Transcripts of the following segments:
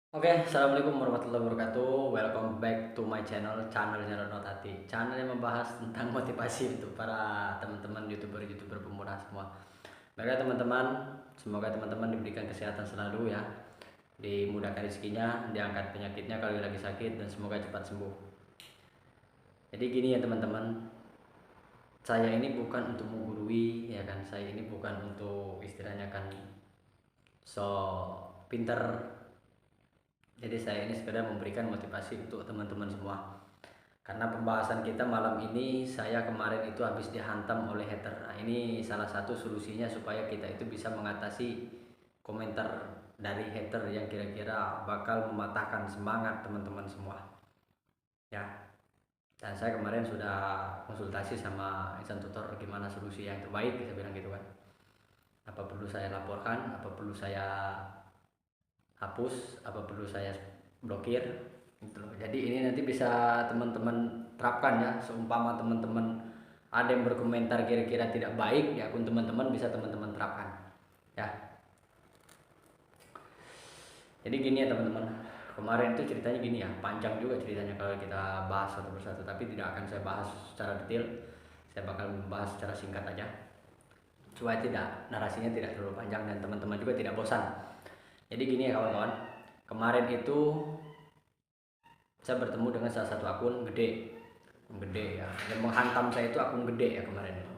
Oke, assalamualaikum warahmatullahi wabarakatuh. Welcome back to my channelnya Ronald Hati. Channel yang membahas tentang motivasi untuk para teman-teman youtuber pemula semua. Baiklah teman-teman, semoga teman-teman diberikan kesehatan selalu ya, dimudahkan rezekinya, diangkat penyakitnya kalau lagi sakit dan semoga cepat sembuh. Jadi gini ya teman-teman, saya ini bukan untuk menggurui ya kan, saya ini bukan untuk istilahnya kan so pinter. Jadi saya ini sekedar memberikan motivasi untuk teman-teman semua. Karena pembahasan kita malam ini saya kemarin itu habis dihantam oleh hater. Nah, ini salah satu solusinya supaya kita itu bisa mengatasi komentar dari hater yang kira-kira bakal mematahkan semangat teman-teman semua. Ya. Dan saya kemarin sudah konsultasi sama insan tutor gimana solusi yang terbaik, saya bilang gitu kan. Apa perlu saya laporkan, apa perlu saya hapus, apa perlu saya blokir gitu loh. Jadi ini nanti bisa teman-teman terapkan ya, seumpama teman-teman ada yang berkomentar kira-kira tidak baik di akun teman-teman, bisa teman-teman terapkan ya. Jadi gini ya teman-teman, kemarin itu ceritanya gini ya, panjang juga ceritanya kalau kita bahas satu persatu, tapi tidak akan saya bahas secara detail. Saya bakal membahas secara singkat aja supaya tidak narasinya tidak terlalu panjang dan teman-teman juga tidak bosan. Jadi gini ya kawan-kawan, kemarin itu saya bertemu dengan salah satu akun gede ya, yang menghantam saya itu akun gede ya kemarin itu,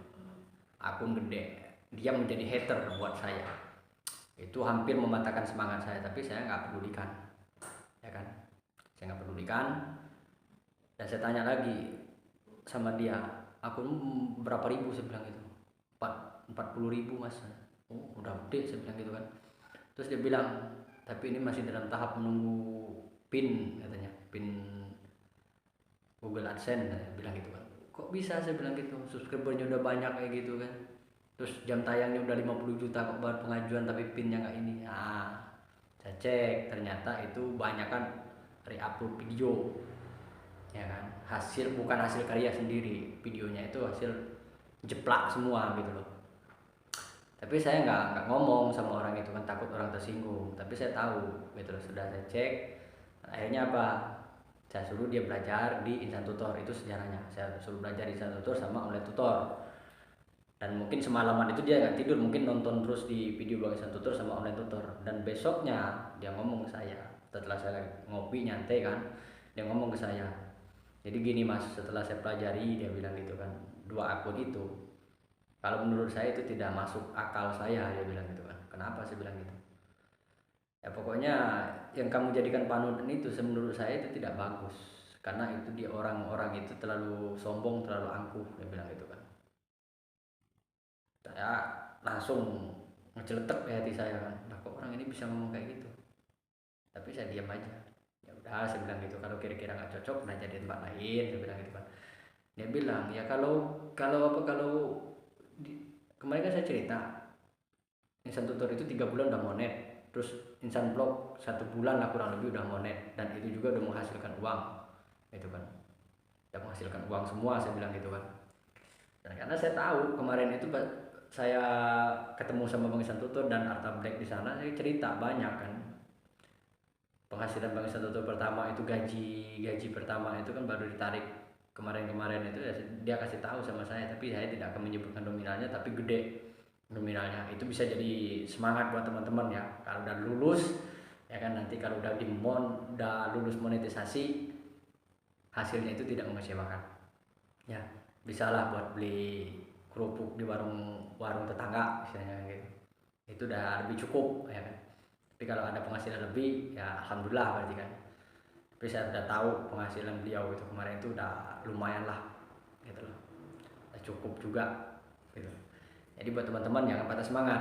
akun gede. Dia menjadi hater buat saya, itu hampir mematahkan semangat saya, tapi saya nggak pedulikan ya kan, saya nggak pedulikan. Dan saya tanya lagi sama dia, akun berapa ribu, saya bilang gitu. 40.000 mas. Oh udah gede, saya bilang gitu kan. Terus dia bilang, tapi ini masih dalam tahap menunggu pin, katanya pin Google AdSense, saya bilang gitu kan. Kok bisa, saya bilang gitu, subscribernya udah banyak kayak gitu kan, terus jam tayangnya udah 50 juta kok baru pengajuan tapi pinnya nggak ini. Nah, saya cek ternyata itu banyak kan reupload video ya kan, hasil bukan hasil karya sendiri, videonya itu hasil jeplak semua gitu loh. Tapi saya nggak ngomong sama orang itu kan, takut orang tersinggung, tapi saya tahu gitu loh. Sudah saya cek, akhirnya apa, saya suruh dia belajar di Insan Tutor. Itu sejarahnya, saya suruh belajar di Insan Tutor sama online tutor. Dan mungkin semalaman itu dia nggak tidur, mungkin nonton terus di video Bang Insan Tutor sama online tutor. Dan besoknya dia ngomong ke saya, setelah saya ngopi nyantai kan, dia ngomong ke saya, jadi gini mas, setelah saya pelajari, dia bilang gitu kan, dua akun itu kalau menurut saya itu tidak masuk akal saya, dia bilang gitu kan. Kenapa, saya bilang gitu, ya pokoknya yang kamu jadikan panutan itu menurut saya itu tidak bagus, karena itu dia orang-orang itu terlalu sombong, terlalu angkuh, dia bilang gitu kan. Saya langsung ngeceletek di hati saya kan, nah kok orang ini bisa ngomong kayak gitu. Tapi saya diam aja, ya udah, saya bilang gitu, kalau kira-kira nggak cocok belajar di tempat lain, saya bilang gitu kan. Dia bilang ya kalau kalau apa kalau kemarin kan saya cerita Insan Tutor itu 3 bulan udah monet, terus Insan Blog 1 bulan lah kurang lebih udah monet, dan itu juga udah menghasilkan uang gitu kan, udah menghasilkan uang semua, saya bilang gitu kan. Dan karena saya tahu kemarin itu saya ketemu sama Bang Insan Tutor dan Arta Black di sana, saya cerita banyak kan, penghasilan Bang Insan Tutor pertama itu, gaji gaji pertama itu kan baru ditarik kemarin-kemarin itu ya, dia kasih tahu sama saya, tapi saya tidak akan menyebutkan nominalnya, tapi gede nominalnya. Itu bisa jadi semangat buat teman-teman ya, kalau udah lulus ya kan, nanti kalau udah lulus monetisasi, hasilnya itu tidak mengecewakan ya, bisalah buat beli kerupuk di warung warung tetangga misalnya gitu, itu udah lebih cukup ya kan. Tapi kalau ada penghasilan lebih ya alhamdulillah berarti kan. Tapi saya udah tahu penghasilan beliau itu kemarin itu udah lumayan lah gitu loh, udah cukup juga gitu. Jadi buat teman-teman jangan patah semangat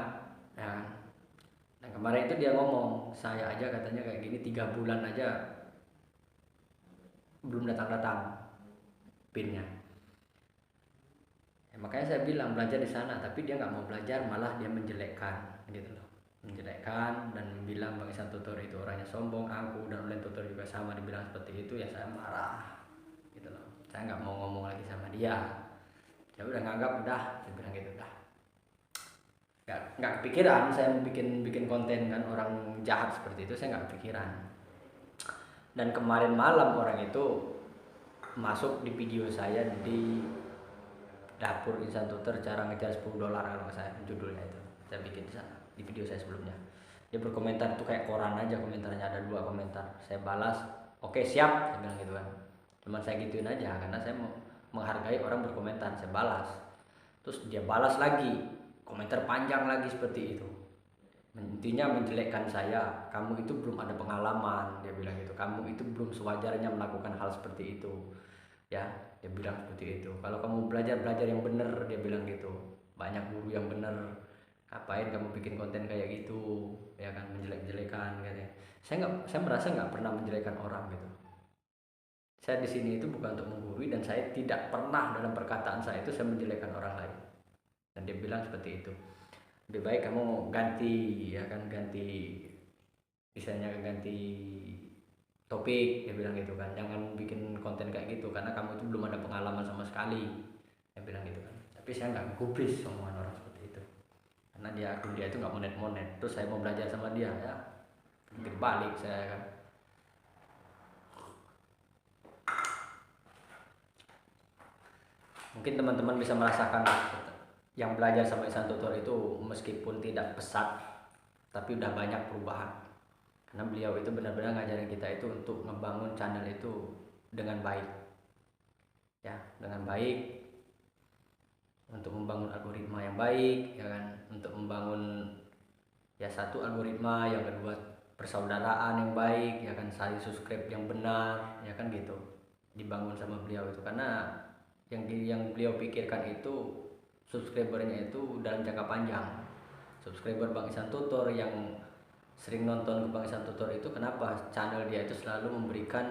ya kan? Dan kemarin itu dia ngomong, saya aja katanya kayak gini 3 bulan aja belum datang-datang pinnya ya, makanya saya bilang belajar di sana, tapi dia nggak mau belajar, malah dia menjelekkan gitu loh, menjelekkan dan bilang Bang Isan Tutor itu orangnya sombong, angkuh, dan online tutor juga sama dibilang seperti itu. Ya saya marah gitu loh, saya nggak mau ngomong lagi sama dia, ya udah nganggap udah, saya bilang gitu udah, nggak kepikiran saya mau bikin bikin konten kan, orang jahat seperti itu saya nggak kepikiran Dan kemarin malam orang itu masuk di video saya di dapur Insan Tutor cara ngejar $10 kalau saya judulnya itu saya bikin di sana di video saya sebelumnya. Dia berkomentar tuh kayak koran aja, komentarnya ada 2 komentar. Saya balas, oke siap, saya bilang gitu kan. Cuman saya gituin aja karena saya mau menghargai orang berkomentar, saya balas. Terus dia balas lagi, komentar panjang lagi seperti itu. Intinya menjelekkan saya, kamu itu belum ada pengalaman, dia bilang gitu. Kamu itu belum sewajarnya melakukan hal seperti itu. Ya, dia bilang seperti itu. Kalau kamu belajar yang bener, dia bilang gitu. Banyak guru yang bener, ngapain kamu bikin konten kayak gitu, ya kan, menjelek-jelekan katanya. Saya merasa nggak pernah menjelekan orang gitu. Saya di sini itu bukan untuk menggurui dan saya tidak pernah dalam perkataan saya itu saya menjelekkan orang lain. Dan dia bilang seperti itu. Lebih baik kamu ganti, ya kan, ganti misalnya ganti topik, dia bilang gitu kan, jangan bikin konten kayak gitu karena kamu itu belum ada pengalaman sama sekali, dia bilang gitu kan. Tapi saya nggak gubris omongan orang seperti itu karena akun dia itu nggak monet, terus saya mau belajar sama dia ya pikir balik saya kan. Mungkin teman-teman bisa merasakan yang belajar sama Insan Tutor itu meskipun tidak pesat tapi udah banyak perubahan. Karena beliau itu benar-benar ngajarin kita itu untuk ngebangun channel itu dengan baik. Ya, dengan baik. Untuk membangun algoritma yang baik, ya kan? Untuk membangun ya satu algoritma, yang kedua persaudaraan yang baik, ya kan, saling subscribe yang benar, ya kan gitu. Dibangun sama beliau itu karena yang beliau pikirkan itu subscribernya itu dalam jangka panjang. Subscriber Bang Insan Tutor yang sering nonton ke Bang Insan Tutor itu kenapa channel dia itu selalu memberikan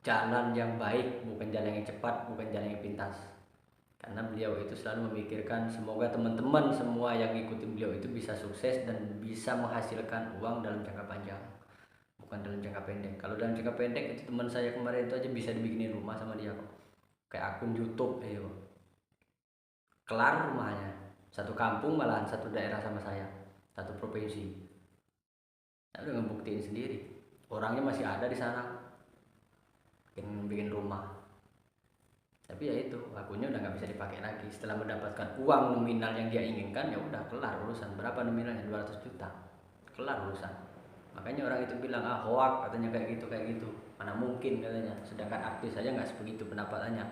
jalan yang baik, bukan jalan yang cepat, bukan jalan yang pintas. Karena beliau itu selalu memikirkan semoga teman-teman semua yang ngikutin beliau itu bisa sukses dan bisa menghasilkan uang dalam jangka panjang, bukan dalam jangka pendek. Kalau dalam jangka pendek itu teman saya kemarin itu aja bisa dibikinin rumah sama dia kok, kayak akun YouTube ayo kelar rumahnya, satu kampung malahan, satu daerah sama saya, satu provinsi. Saya udah ngebuktiin sendiri, orangnya masih ada di sana, bikin rumah. Tapi ya itu akunnya udah nggak bisa dipakai lagi setelah mendapatkan uang nominal yang dia inginkan. Ya udah kelar urusan. Berapa nominalnya? 200 juta, kelar urusan. Makanya orang itu bilang hoak katanya, kayak gitu, mana mungkin katanya, sedangkan artis saja nggak sebegitu pendapatannya.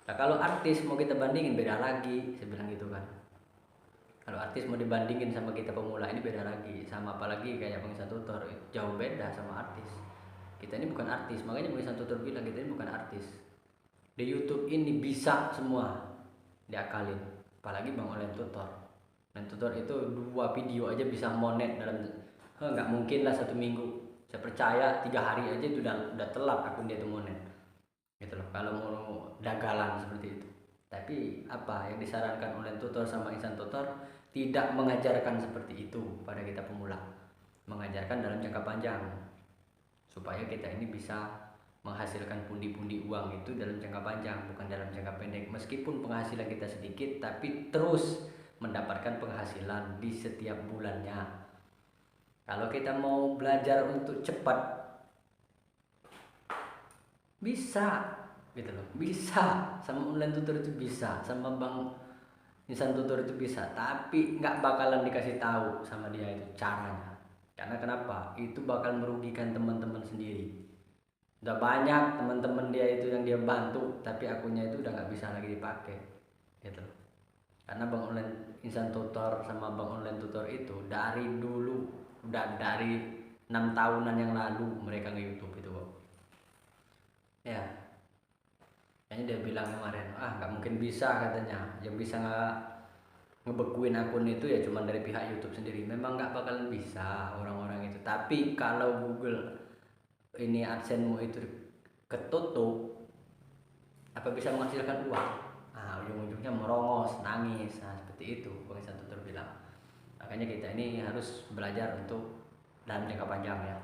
Nah kalau artis mau kita bandingin beda lagi, saya bilang gitu kan. Kalau artis mau dibandingin sama kita pemula ini beda lagi, sama apalagi kayak Bang Insan Tutor, jauh beda sama artis. Kita ini bukan artis, makanya Bang Insan Tutor bilang kita ini bukan artis. Di YouTube ini bisa semua diakalin, apalagi Bang Online Tutor. Online Tutor itu 2 video aja bisa monet dalam nggak mungkin lah 1 minggu. Saya percaya 3 hari aja itu udah telat akun dia itu monet gitu loh, kalau mau dagalan seperti itu. Tapi apa yang disarankan Online Tutor sama Insan Tutor tidak mengajarkan seperti itu pada kita pemula, mengajarkan dalam jangka panjang supaya kita ini bisa menghasilkan pundi-pundi uang itu dalam jangka panjang, bukan dalam jangka pendek. Meskipun penghasilan kita sedikit tapi terus mendapatkan penghasilan di setiap bulannya. Kalau kita mau belajar untuk cepat bisa gitu loh, bisa sama Online Tutor itu bisa, sama Bang Insan Tutor itu bisa, tapi nggak bakalan dikasih tahu sama dia itu caranya. Karena kenapa? Itu bakal merugikan teman-teman sendiri. Udah banyak teman-teman dia itu yang dia bantu, tapi akunnya itu udah nggak bisa lagi dipakai, gitu. Karena Bang Online Insan Tutor sama Bang Online Tutor itu dari dulu, udah dari 6 tahunan yang lalu mereka nge-YouTube itu, kok. Ya, kayaknya dia bilang kemarin, nggak mungkin bisa katanya, yang bisa ngebekuin akun itu ya cuma dari pihak YouTube sendiri. Memang nggak bakalan bisa orang-orang itu. Tapi kalau Google ini AdSense-mu itu ketutup, apa bisa menghasilkan uang? Ujung-ujungnya merongos, nangis. Seperti itu Bang Insan Tutor bilang. Makanya kita ini harus belajar untuk dalam jangka panjang ya.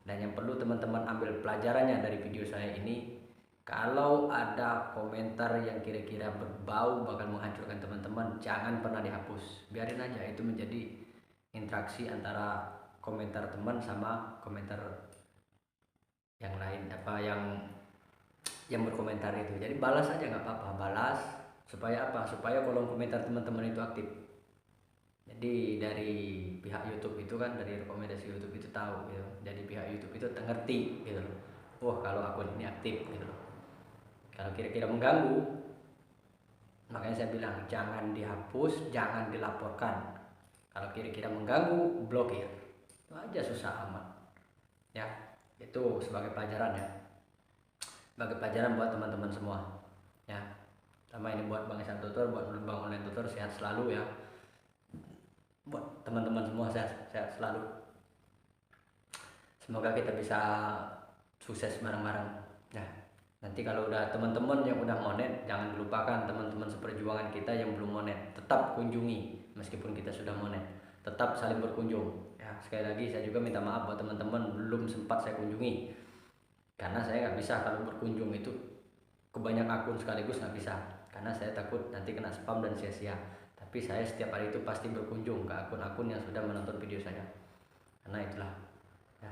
Dan yang perlu teman-teman ambil pelajarannya dari video saya ini, kalau ada komentar yang kira-kira berbau bakal menghancurkan teman-teman, jangan pernah dihapus. Biarin aja, itu menjadi interaksi antara komentar teman sama komentar yang lain apa yang berkomentar itu. Jadi balas aja nggak apa-apa, balas supaya apa? Supaya kolom komentar teman-teman itu aktif. Jadi dari pihak YouTube itu kan, dari rekomendasi YouTube itu tahu gitu. Jadi pihak YouTube itu ngerti gitu loh. Wah, kalau akun ini aktif gitu loh. Kalau kira-kira mengganggu, makanya saya bilang jangan dihapus, jangan dilaporkan. Kalau kira-kira mengganggu, blokir. Itu aja, susah amat. Ya, itu sebagai pelajaran ya. Sebagai pelajaran buat teman-teman semua. Ya. Sama ini buat Bang Isan Tutor, buat Bang Online Tutor, sehat selalu ya. Buat teman-teman semua sehat selalu. Semoga kita bisa sukses bareng-bareng. Ya. Nanti kalau udah teman-teman yang udah monet, jangan dilupakan teman-teman seperjuangan kita yang belum monet. Tetap kunjungi meskipun kita sudah monet. Tetap saling berkunjung. Ya, sekali lagi saya juga minta maaf buat teman-teman belum sempat saya kunjungi. Karena saya nggak bisa kalau berkunjung itu kebanyak akun sekaligus, nggak bisa. Karena saya takut nanti kena spam dan sia-sia. Tapi saya setiap hari itu pasti berkunjung ke akun-akun yang sudah menonton video saya. Karena itulah. Ya,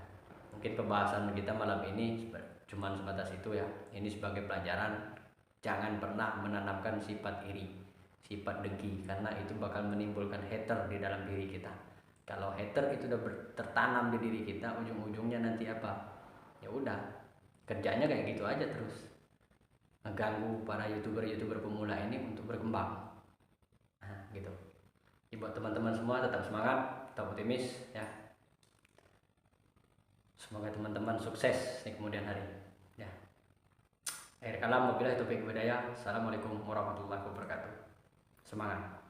mungkin pembahasan kita malam ini cuman sebatas itu ya. Ini sebagai pelajaran, jangan pernah menanamkan sifat iri, sifat dengki, karena itu bakal menimbulkan hater di dalam diri kita. Kalau hater itu udah tertanam di diri kita, ujung-ujungnya nanti apa? Ya udah, kerjanya kayak gitu aja terus. Ngeganggu para youtuber pemula ini untuk berkembang. Nah, gitu. Jadi buat teman-teman semua tetap semangat, tetap optimis ya. Semoga teman-teman sukses di kemudian hari. Ya. Akhir kalam, wabillahi taufiq wal hidayah. Assalamualaikum warahmatullahi wabarakatuh. Semangat.